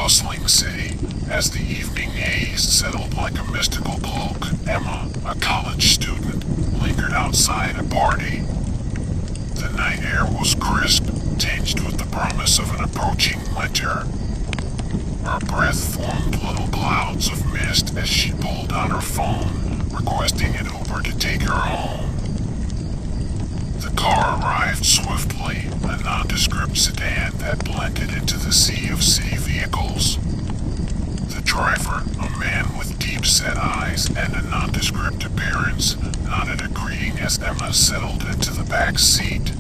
bustling city, as the evening haze settled like a mystical cloak, Emma, a college student, lingered outside a party. The night air was crisp, tinged with the promise of an approaching winter. Her breath formed little clouds of mist as she pulled out her phone, requesting an Uber to take her home. The car arrived swiftly, a nondescript sedan that blended into the sea of city vehicles. The driver, a man with deep-set eyes and a nondescript appearance, nodded a greeting as Emma settled into the back seat.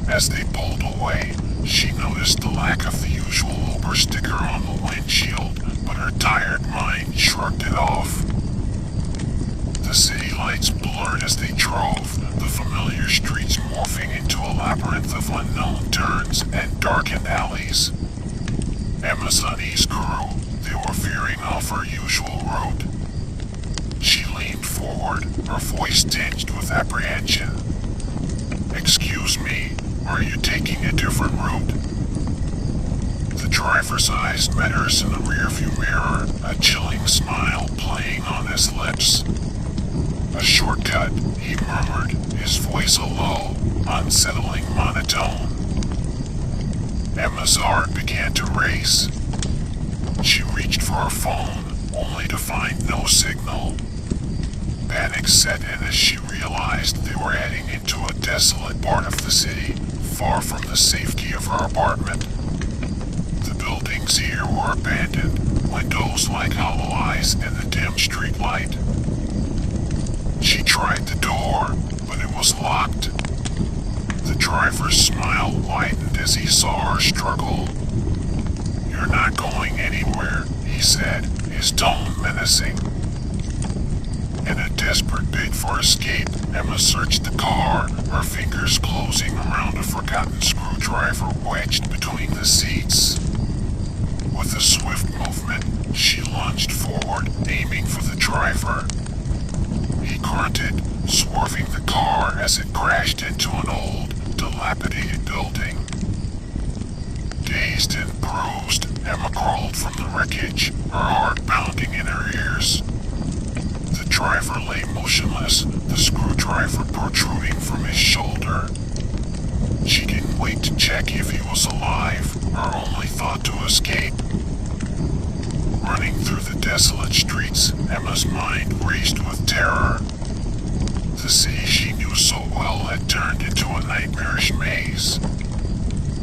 As they pulled away, she noticed the lack of the usual Uber sticker on the windshield, but her tired mind shrugged it off. The city lights blurred as they drove, the familiar streets morphing into a labyrinth of unknown turns and darkened alleys. Emma's unease grew. They were veering off her usual route. She leaned forward, her voice tinged with apprehension. "Excuse me, are you taking a different route?" The driver's eyes met hers in the rearview mirror, a chilling smile playing on his lips. "A shortcut," he murmured, his voice a low, unsettling monotone. Emma's heart began to race. She reached for her phone, only to find no signal. Panic set in as she realized they were heading into a desolate part of the city, far from the safety of her apartment. The buildings here were abandoned, windows like hollow eyes in the dim street light. She tried the door, but it was locked. The driver's smile widened as he saw her struggle. "You're not going anywhere," he said, his tone menacing. In a desperate bid for escape, Emma searched the car, her fingers closing around a forgotten screwdriver wedged between the seats. With a swift movement, she lunged forward, aiming for the driver. He grunted, swerving the car as it crashed into an old, dilapidated building. Dazed and bruised, Emma crawled from the wreckage, her heart pounding in her ears. The driver lay motionless, the screwdriver protruding from his shoulder. She didn't wait to check if he was alive, her only thought to escape. Running through the desolate streets, Emma's mind raced with terror. The city she knew so well had turned into a nightmarish maze.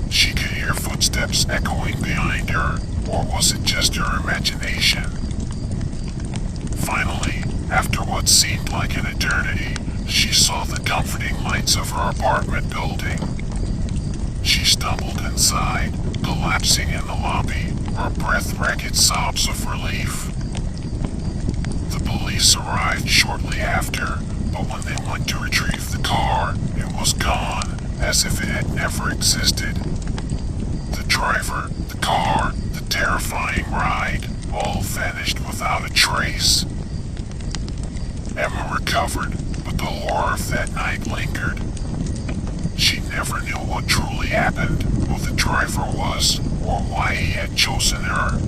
She could hear footsteps echoing behind her, or was it just her imagination? Finally, after what seemed like an eternity, she saw the comforting lights of her apartment building. She stumbled inside, collapsing in the lobby, her breath ragged sobs of relief. The police arrived shortly after, but when they went to retrieve the car, it was gone, as if it had never existed. The driver, the car, the terrifying ride, all vanished without a trace. Emma recovered, but the horror of that night lingered. She never knew what truly happened, who the driver was, or why he had chosen her.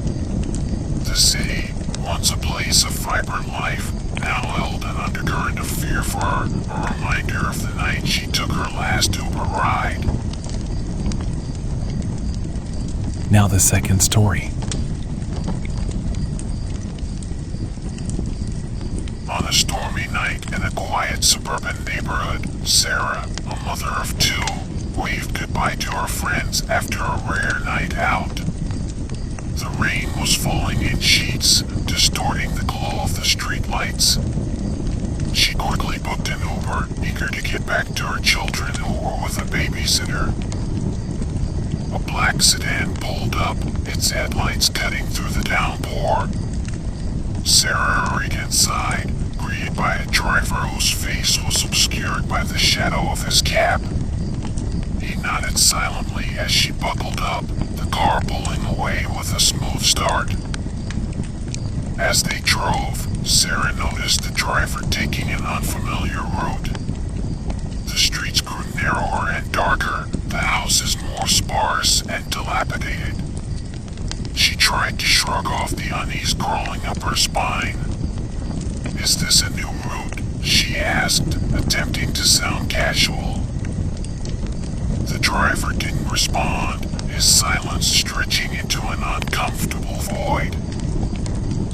The city, once a place of vibrant life, now held an undercurrent of fear for her, a reminder of the night she took her last Uber ride. Now the second story. On a stormy night in a quiet suburban neighborhood, Sarah, a mother of two, waved goodbye to her friends after a rare night out. The rain was falling in sheets, distorting the glow of the streetlights. She quickly booked an Uber, eager to get back to her children who were with a babysitter. A black sedan pulled up, its headlights cutting through the downpour. Sarah hurried inside, greeted by a driver whose face was obscured by the shadow of his cap. He nodded silently as she buckled up, the car pulling away with a smooth start. As they drove, Sarah noticed the driver taking an unfamiliar route. The streets grew narrower and darker, the houses more sparse and dilapidated. She tried to shrug off the unease crawling up her spine. "Is this a new route?" she asked, attempting to sound casual. The driver didn't respond, his silence stretching into an uncomfortable void.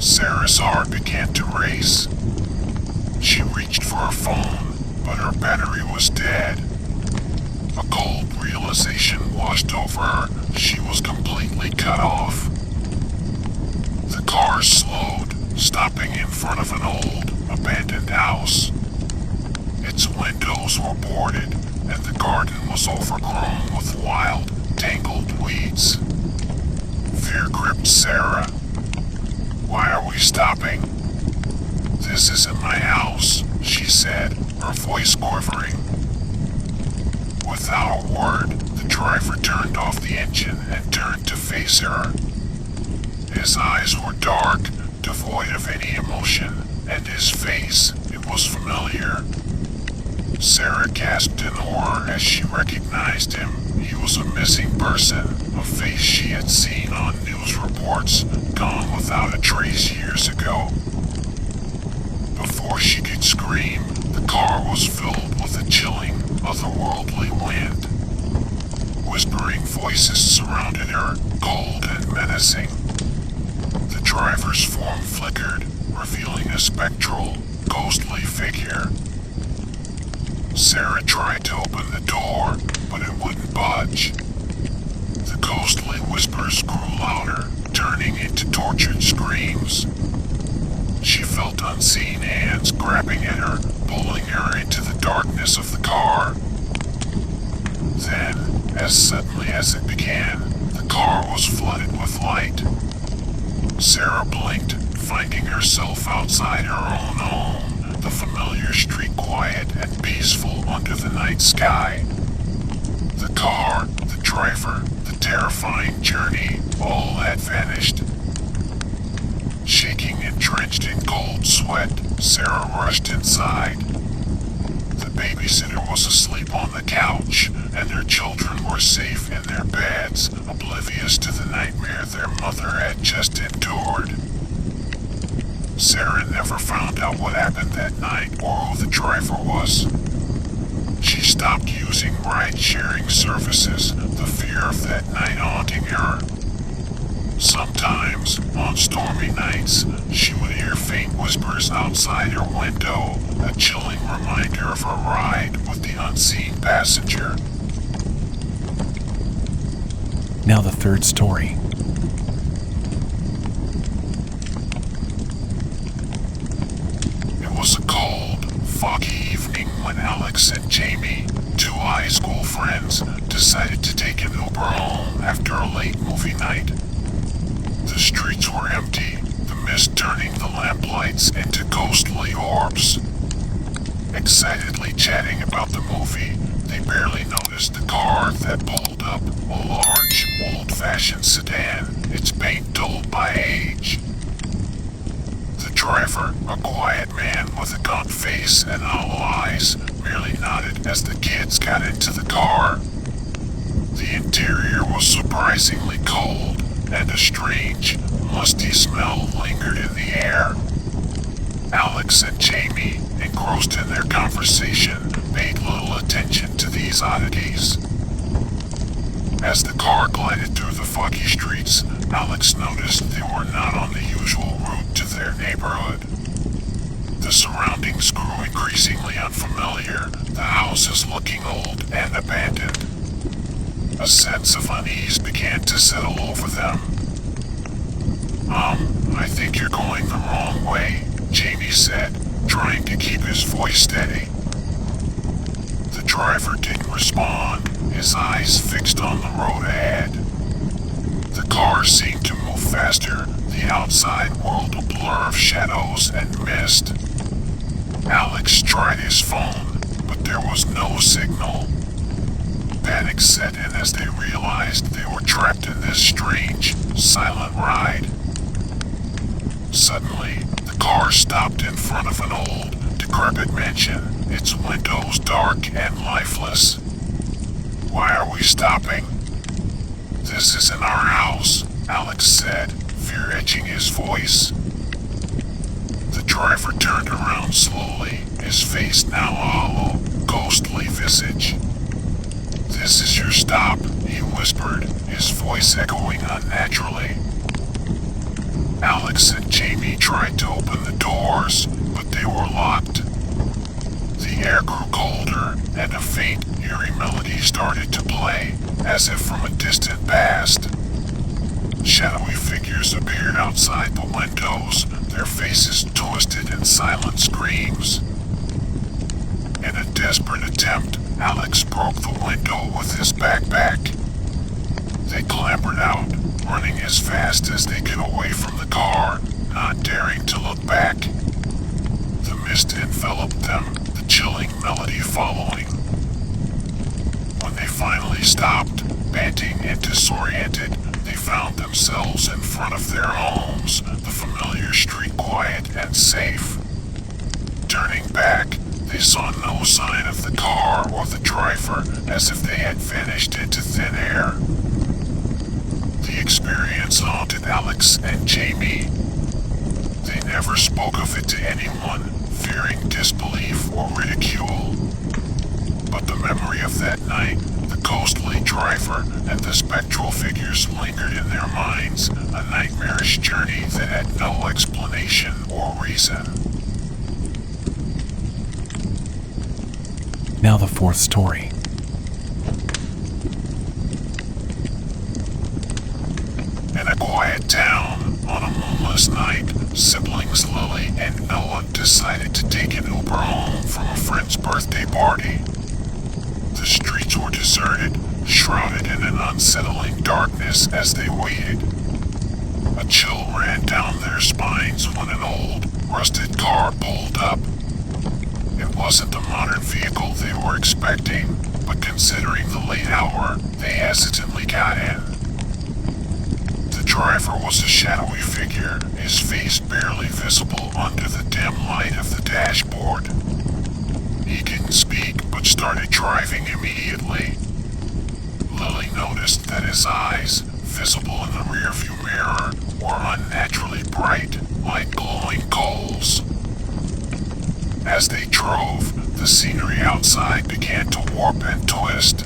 Sarah's heart began to race. She reached for her phone, but her battery was dead. A cold realization washed over her. She was completely cut off. The car slowed, stopping in front of an old, abandoned house. Its windows were boarded, and the garden was overgrown with wild, tangled weeds. Fear gripped Sarah. "Why are we stopping?" "This isn't my house," she said, her voice quivering. Without a word, the driver turned off the engine and turned to face her. His eyes were dark, devoid of any emotion, and his face, it was familiar. Sarah gasped in horror as she recognized him. He was a missing person, a face she had seen on news reports, gone without a trace years ago. Before she could scream, the car was filled with a chilling, otherworldly wind. Whispering voices surrounded her, cold and menacing. The driver's form flickered, revealing a spectral, ghostly figure. Sarah tried to open the door, but it wouldn't budge. The ghostly whispers grew louder, turning into tortured screams. She felt unseen hands grabbing at her, pulling her into the darkness of the car. Then, as suddenly as it began, the car was flooded with light. Sarah blinked, finding herself outside her own home, the familiar street quiet and peaceful under the night sky. The car, the driver, the terrifying journey, all had vanished. Shaking and drenched in cold sweat, Sarah rushed inside. The babysitter was asleep on the couch, and her children were safe in their beds, oblivious to the nightmare their mother had just endured. Sarah never found out what happened that night or who the driver was. She stopped using ride-sharing services, the fear of that night haunting her. Sometimes, on stormy nights, she would hear faint whispers outside her window, a chilling reminder of her ride with the unseen passenger. Now the third story. It was a cold, foggy evening when Alex and Jamie, two high school friends, decided to take an Uber home after a late movie night. The streets were empty, the mist turning the lamplights into ghostly orbs. Excitedly chatting about the movie, they barely noticed the car that pulled up, a large, old-fashioned sedan, its paint dulled by age. The driver, a quiet man with a gaunt face and hollow eyes, merely nodded as the kids got into the car. The interior was surprisingly cold, and a strange, musty smell lingered in the air. Alex and Jamie, engrossed in their conversation, paid little attention to these oddities. As the car glided through the foggy streets, Alex noticed they were not on the usual route to their neighborhood. The surroundings grew increasingly unfamiliar, the houses looking old and abandoned. A sense of unease began to settle over them. I think you're going the wrong way," Jamie said, trying to keep his voice steady. The driver didn't respond, his eyes fixed on the road ahead. The car seemed to move faster, the outside world a blur of shadows and mist. Alex tried his phone, but there was no signal. Panic set in as they realized they were trapped in this strange, silent ride. Suddenly, the car stopped in front of an old, decrepit mansion, its windows dark and lifeless. "Why are we stopping?" "This isn't our house," Alex said, fear etching his voice. The driver turned around slowly, his face now a hollow, ghostly visage. "This is your stop," he whispered, his voice echoing unnaturally. Alex and Jamie tried to open the doors, but they were locked. The air grew colder, and a faint, eerie melody started to play, as if from a distant past. Shadowy figures appeared outside the windows, their faces twisted in silent screams. In a desperate attempt, Alex broke the window with his backpack. They clambered out, running as fast as they could away from the car, not daring to look back. The mist enveloped them, the chilling melody following. When they finally stopped, panting and disoriented, they found themselves in front of their homes, the familiar street quiet and safe. Turning back, they saw no sign of the car or the driver, as if they had vanished into thin air. The experience haunted Alex and Jamie. They never spoke of it to anyone, fearing disbelief or ridicule. But the memory of that night, the ghostly driver, and the spectral figures lingered in their minds, a nightmarish journey that had no explanation or reason. Now the fourth story. In a quiet town, on a moonless night, siblings Lily and Noah decided to take an Uber home from a friend's birthday party. The streets were deserted, shrouded in an unsettling darkness as they waited. A chill ran down their spines when an old, rusted car pulled up. It wasn't the modern vehicle they were expecting, but considering the late hour, they hesitantly got in. The driver was a shadowy figure, his face barely visible under the dim light of the dashboard. He didn't speak, but started driving immediately. Lily noticed that his eyes, visible in the rearview mirror, were unnaturally bright, like glowing coals. As they drove, the scenery outside began to warp and twist.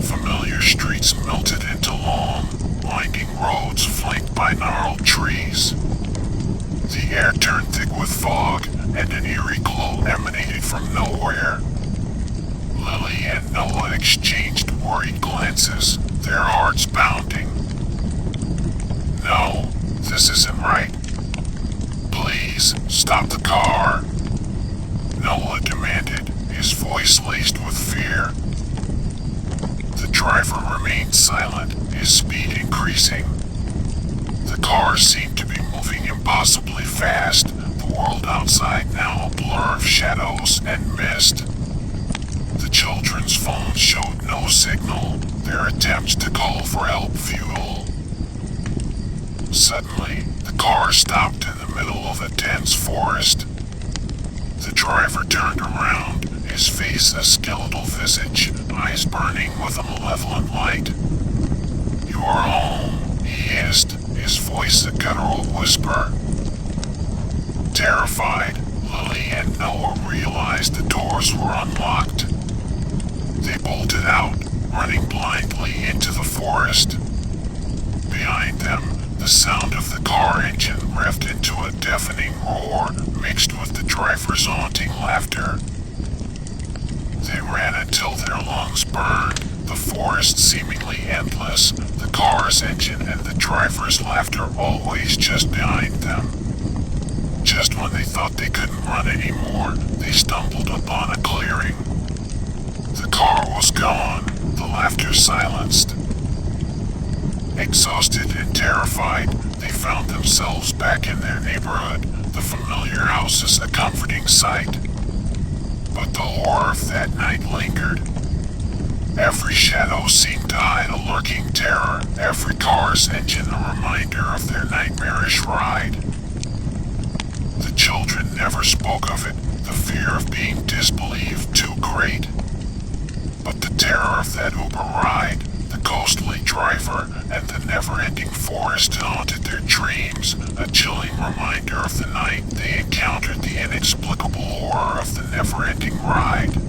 Familiar streets melted into long, winding roads flanked by gnarled trees. The air turned thick with fog, and an eerie glow emanated from nowhere. Lily and Noah exchanged worried glances, their hearts pounding. "No, this isn't right. Please, stop the car," Noah demanded, his voice laced with fear. The driver remained silent, his speed increasing. The car seemed to be moving impossibly fast, the world outside now a blur of shadows and mist. The children's phones showed no signal, their attempts to call for help futile. Suddenly, the car stopped in the middle of a dense forest. The driver turned around, his face a skeletal visage, eyes burning with a malevolent light. "You are home," he hissed, his voice a guttural whisper. Terrified, Lily and Noah realized the doors were unlocked. They bolted out, running blindly into the forest. Behind them, the sound of the car engine revved into a deafening roar mixed with the driver's haunting laughter. They ran until their lungs burned, the forest seemingly endless, the car's engine and the driver's laughter always just behind them. Just when they thought they couldn't run anymore, they stumbled upon a clearing. The car was gone, the laughter silenced. Exhausted and terrified, they found themselves back in their neighborhood, the familiar houses a comforting sight. But the horror of that night lingered. Every shadow seemed to hide a lurking terror, every car's engine a reminder of their nightmarish ride. The children never spoke of it, the fear of being disbelieved too great. But the terror of that Uber ride, the ghostly driver, and the never-ending forest haunted their dreams, a chilling reminder of the night they encountered the inexplicable horror of the never-ending ride.